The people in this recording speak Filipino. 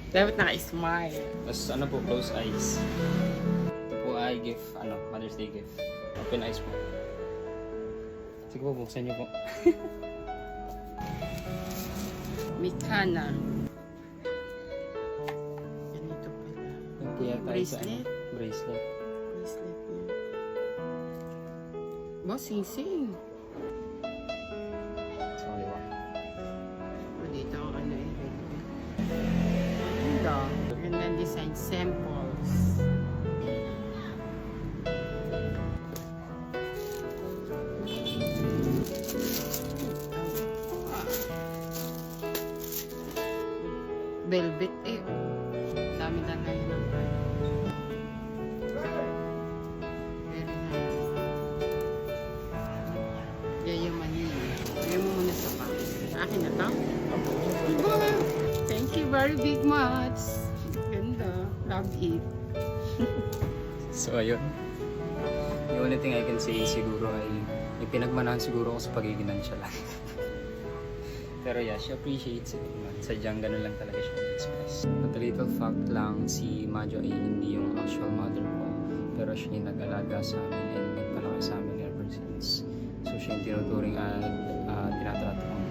Dapat naka-smile. Tapos ano po, close eyes. Ito po ay gift, Mother's Day gift. Open eyes po. Sige po, buksan niyo po. Mikana. Ganito pala. Yung po yata ay sa Bracelet? bracelet. Bracelet niya. Boss, sing-sing. Sa kaliwa. O, dito ang ano eh. Ganda. Gandang design. Samples. Velvet eh. Dami na lang yun. Very nice. Yayamanin. Lagyan mo muna sa box. Akin na to? Thank you very big much. Ganda. Love it. So ayun. The only thing I can say siguro ay may pinagmanahan siguro ako sa pagiging nonchalant. Pero yeah, she appreciates it. Sadyang ganun lang talaga siya express. But a little fact lang, si Majo ay hindi yung actual mother ko. Pero siya yung nag-alaga sa amin and nagpalaki sa amin ever since. So siya yung tinuturing at tinatrato kong